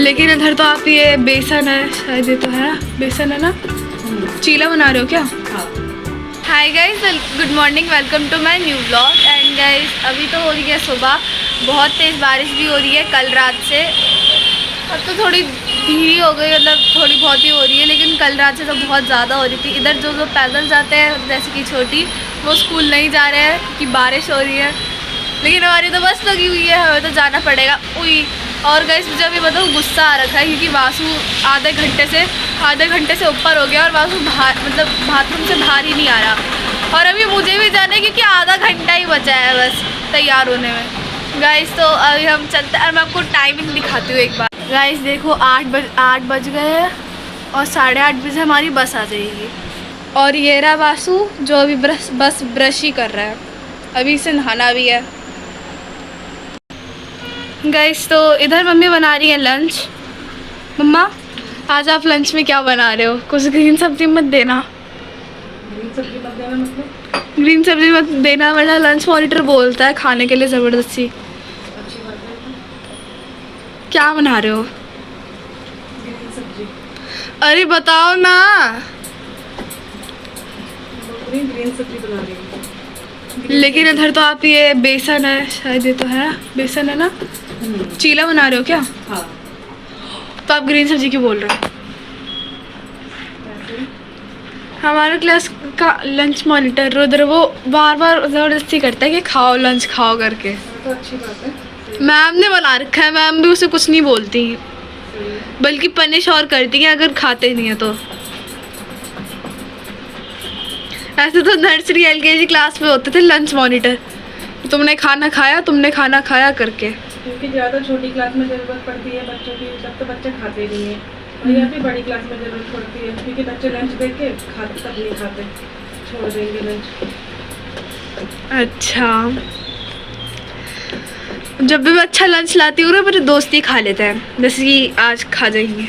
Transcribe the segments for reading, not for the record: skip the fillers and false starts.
लेकिन इधर तो आप ये बेसन है, शायद ये तो है बेसन है ना, चीला बना रहे हो क्या? Hi guys, good morning, welcome to my new vlog. And guys अभी तो हो रही है सुबह, बहुत तेज़ बारिश भी हो रही है कल रात से। अब तो थोड़ी धीरी हो गई, मतलब थोड़ी बहुत ही हो रही है, लेकिन कल रात से तो बहुत ज़्यादा हो रही थी। इधर जो पैदल जाते हैं जैसे कि छोटी, वो स्कूल नहीं जा रहे हैं कि बारिश हो रही है, लेकिन हमारी तो बस लगी हुई है, हमें तो जाना पड़ेगा। उई और गाइस मुझे अभी बताओ गुस्सा आ रखा है क्योंकि वासु आधे घंटे से ऊपर हो गया और वासु मतलब बाथरूम से बाहर ही नहीं आ रहा। और अभी मुझे भी जाना है क्योंकि आधा घंटा ही बचा है बस तैयार होने में। गाइस तो अभी हम चलते हैं और मैं आपको टाइमिंग दिखाती हूँ एक बार। गाइस देखो 8 बज गए हैं और 8:30 बजे हमारी बस आ जाएगी। और ये रहा वासु जो अभी बस ब्रश ही कर रहा है, अभी इसे नहाना भी है। गाइस तो इधर मम्मी बना रही है लंच। मम्मा आज आप लंच में क्या बना रहे हो? कुछ ग्रीन सब्जी मत देना। ग्रीन सब्जी मत देना मतलब? ग्रीन सब्जी मत देना वरना लंच मॉनिटर बोलता है खाने के लिए ज़बरदस्ती। अच्छी बात है। क्या बना रहे हो? ग्रीन सब्जी। अरे बताओ ना। ग्रीन सब्जी बना रही हूँ। लेकिन इधर तो आप ये बेसन है, शायद ये तो है बेसन है ना, चीला बना रहे हो क्या? हाँ। तो आप ग्रीन सब्जी क्यों बोल रहे हो? हमारा क्लास का लंच मॉनिटर रुद्र वो बार बार ज़बरदस्ती करता है कि खाओ लंच खाओ करके। तो अच्छी बात है। मैम ने बना रखा है, मैम भी उसे कुछ नहीं बोलती, बल्कि पनिश और करती है अगर खाते नहीं है तो। ऐसे तो नर्सरी LKG क्लास में होते थे लंच मॉनिटर, तुमने खाना खाया करके। क्योंकि ज़्यादा छोटी क्लास में ज़रूरत पड़ती है बच्चों की, तब तो बच्चे खाते नहीं हैं, और या फिर बड़ी क्लास में ज़रूरत पड़ती है क्योंकि बच्चे लंच देख के खाते तब नहीं खाते, छोड़ देंगे लंच। अच्छा, जब भी मैं अच्छा लंच लाती हूँ ना मेरे दोस्त ही खा लेते हैं, जैसे कि आज खा जाएंगे।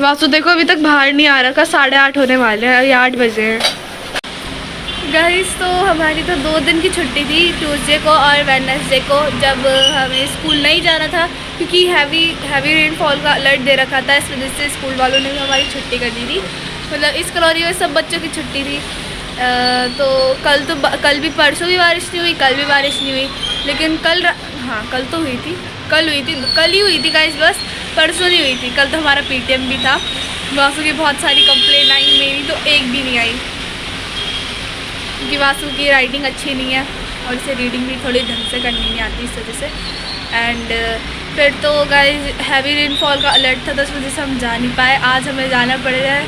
वासु देखो अभी तक बाहर नहीं आ रहा, 8:30 होने वाले हैं, अभी 8 बजे हैं। गाइस तो हमारी तो 2 दिन की छुट्टी थी, ट्यूसडे को और वेडनेसडे को, जब हमें स्कूल नहीं जाना था क्योंकि हैवी रेनफॉल का अलर्ट दे रखा था। इस वजह से स्कूल वालों ने भी हमारी छुट्टी कर दी थी, मतलब इस कॉलोनी में सब बच्चों की छुट्टी थी। तो कल भी परसों भी बारिश नहीं हुई, कल भी बारिश नहीं हुई, लेकिन कल ही हुई थी गाइस, बस परसों नहीं हुई थी। कल तो हमारा PTM भी था, वासु की बहुत सारी कंप्लेन आई, मेरी तो एक भी नहीं आई क्योंकि वासु की राइटिंग अच्छी नहीं है और इसे रीडिंग भी थोड़ी ढंग से करनी नहीं आती इस वजह से। एंड फिर तो गाइस हैवी रेनफॉल का अलर्ट था तो इस वजह से हम जा नहीं पाए, आज हमें जाना पड़ रहा है।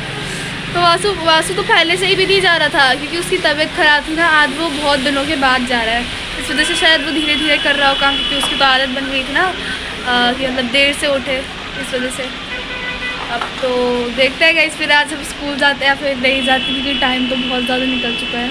तो वासु तो पहले से ही भी नहीं जा रहा था क्योंकि उसकी तबीयत ख़राब थी ना, आज वो बहुत दिनों के बाद जा रहा है, इस वजह से शायद वो धीरे धीरे कर रहा होगा क्योंकि उसकी तो आदत बन गई थी ना कि मतलब देर से उठे, इस वजह से। अब तो देखते हैं गाइस फिर आज हम स्कूल जाते हैं फिर नहीं जाते क्योंकि टाइम तो बहुत ज़्यादा निकल चुका है,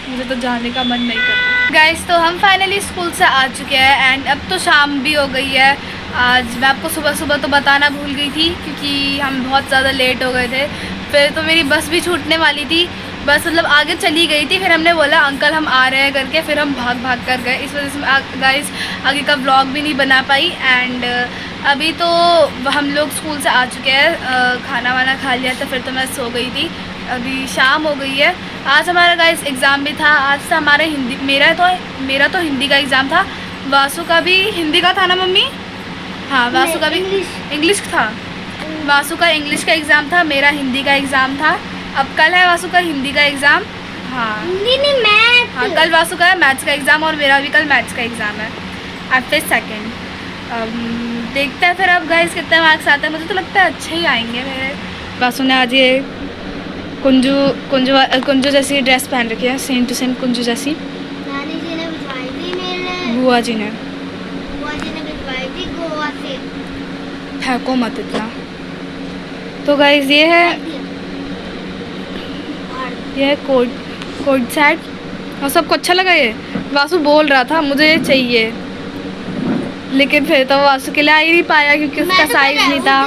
मुझे तो जाने का मन नहीं करता। गाइस तो हम फाइनली स्कूल से आ चुके हैं एंड अब तो शाम भी हो गई है। आज मैं आपको सुबह तो बताना भूल गई थी क्योंकि हम बहुत ज़्यादा लेट हो गए थे, फिर तो मेरी बस भी छूटने वाली थी, बस मतलब आगे चली गई थी, फिर हमने बोला अंकल हम आ रहे हैं करके, फिर हम भाग कर गए, इस वजह से गाइस आगे का व्लॉग भी नहीं बना पाई। एंड अभी तो हम लोग स्कूल से आ चुके हैं, खाना वाना खा लिया था, फिर तो मैं सो गई थी, अभी शाम हो गई है। आज हमारा गाइस एग्ज़ाम भी था, आज था हमारा हिंदी, मेरा तो हिंदी का एग्ज़ाम था, वासु का भी हिंदी का था ना मम्मी? हाँ वासु का भी इंग्लिश था, वासु का इंग्लिश का एग्ज़ाम था, मेरा हिंदी का एग्ज़ाम था। अब कल है वासु का हिंदी का एग्ज़ाम, हाँ मैथ्स, हाँ कल वासु का है मैथ्स का एग्ज़ाम और मेरा भी कल मैथ्स का एग्ज़ाम है आफ्टर सेकेंड। देखते हैं फिर अब गाइस कितने मार्क्स आते हैं, मुझे तो लगता है अच्छे ही आएंगे मेरे। वासु ने आज ये कुंजू जैसी ड्रेस पहन रखी है, सेम टू सेम कुंजू जैसी। नानी जी ने भिजवाई थी मेरे, बुआ जी ने भिजवाई थी गोवा से। फेंको मत इतना। तो गाइस ये है कोट सेट और सबको अच्छा लगा ये। वासु बोल रहा था मुझे ये चाहिए, लेकिन फिर तो वासु के लिए आ ही नहीं पाया क्योंकि उसका साइज नहीं था,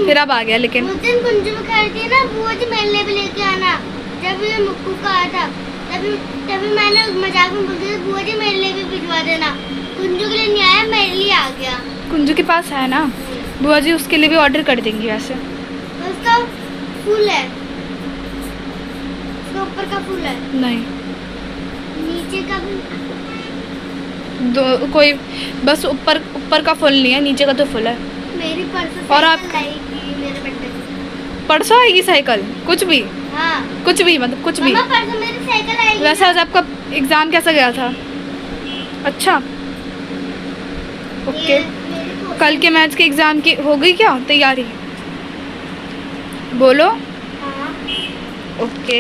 फिर अब आ गया। लेकिन उस दिन कुंजू में खरीदी ना बुआ जी मेरे लिए भी लेके आना, जब ये मुक्कू का आया था तभी मैंने मजाक में बोल दिया बुआ जी मेरे लिए भी भिजवा देना, कुंजू के लिए नहीं आया, मेरे लिए आ गया। कुंजू के पास है ना, बुआ जी उसके लिए भी ऑर्डर कर देंगी वैसे। उसका फूल है, उसका ऊपर का फूल है, नहीं, नीचे का भी। दो कोई बस ऊपर का फुल नहीं है, नीचे का तो फुल है। मेरी परसों और आप- साइकिल लाएगी मेरे बर्थडे को। परसों आएगी साइकिल? कुछ भी हाँ कुछ भी मतलब कुछ भी। मम्मा परसों मेरी साइकिल आएगी। वैसे आज आपका एग्ज़ाम कैसा गया था? अच्छा, ओके। ये मेरी को- कल के मैथ्स के एग्ज़ाम की हो गई क्या तैयारी? बोलो। हाँ ओके,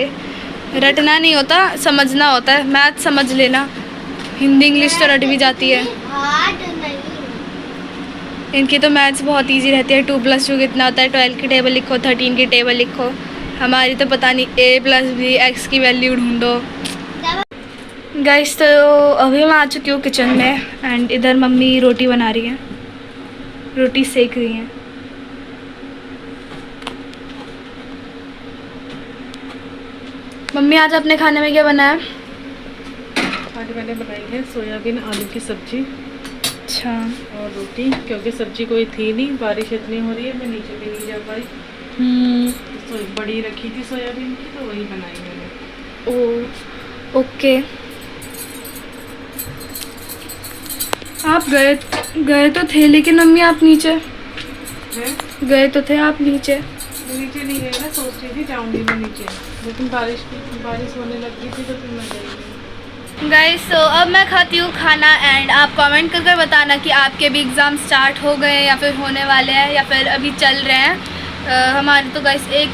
रटना नहीं होता, समझना होता है। मैथ समझ लेना, हिंदी इंग्लिश तो रट भी जाती है। हार्ड नहीं। इनकी तो मैथ्स बहुत इजी रहती है। 2+2 कितना होता है, 12 की टेबल लिखो, 13 की टेबल लिखो। हमारी तो पता नहीं a+b x की वैल्यू ढूंढो। गाइस तो अभी मैं आ चुकी हूँ किचन में एंड इधर मम्मी रोटी बना रही हैं, रोटी सेक रही हैं। मम्मी आज अपने खाने में क्या बनाया? आज मैंने बनाई है सोयाबीन आलू की सब्जी अच्छा, और रोटी, क्योंकि सब्जी कोई थी नहीं, बारिश इतनी हो रही है, मैं नीचे भी नहीं जा पाई। तो बड़ी रखी थी सोयाबीन की, तो वही बनाई मैंने। ओ ओके। आप गए तो थे, लेकिन मम्मी आप नीचे हैं? गए तो थे आप नीचे। मैं नीचे नहीं गई ना, सोच रही थी जाऊंगी मैं नीचे, लेकिन बारिश होने लग गई थी, तो फिर मैं गई नहीं। गाइस तो अब मैं खाती हूँ खाना एंड आप कमेंट करके बताना कि आपके भी एग्ज़ाम स्टार्ट हो गए या फिर होने वाले हैं या फिर अभी चल रहे हैं। हमारी तो गाइस एक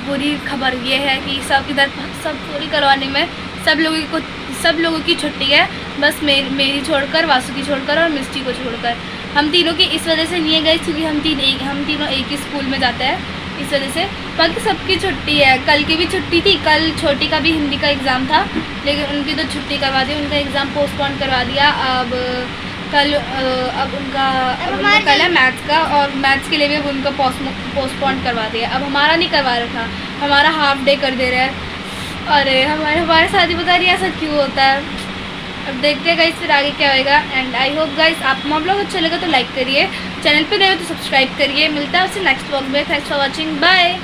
बुरी खबर ये है कि सब पूरी करवाने में सब लोगों की छुट्टी है, बस मेरी छोड़कर, वासु की छोड़कर और मिस्टी को छोड़कर। हम तीनों की इस वजह से नहीं है गाइस, क्योंकि हम तीनों एक ही स्कूल में जाते हैं, इस वजह से। बाकी सबकी छुट्टी है, कल की भी छुट्टी थी, कल छोटी का भी हिंदी का एग्ज़ाम था, लेकिन उनकी तो छुट्टी करवा दी, उनका एग्ज़ाम पोस्टपोन करवा दिया। अब उनका कल है मैथ्स का, और मैथ्स के लिए भी अब उनका पोस्टपोन करवा दिया। अब हमारा नहीं करवा रहा था, हमारा हाफ डे कर दे रहा है। अरे हमारे साथ ही पता नहीं ऐसा क्यों होता है। अब देखते हैं गाइस फिर आगे क्या होएगा। एंड आई होप गाइस आप हम लोग अच्छा लगा तो लाइक करिए, चैनल पे नए हो तो सब्सक्राइब करिए। मिलता है उससे नेक्स्ट व्लॉग में। Thanks for watching, bye.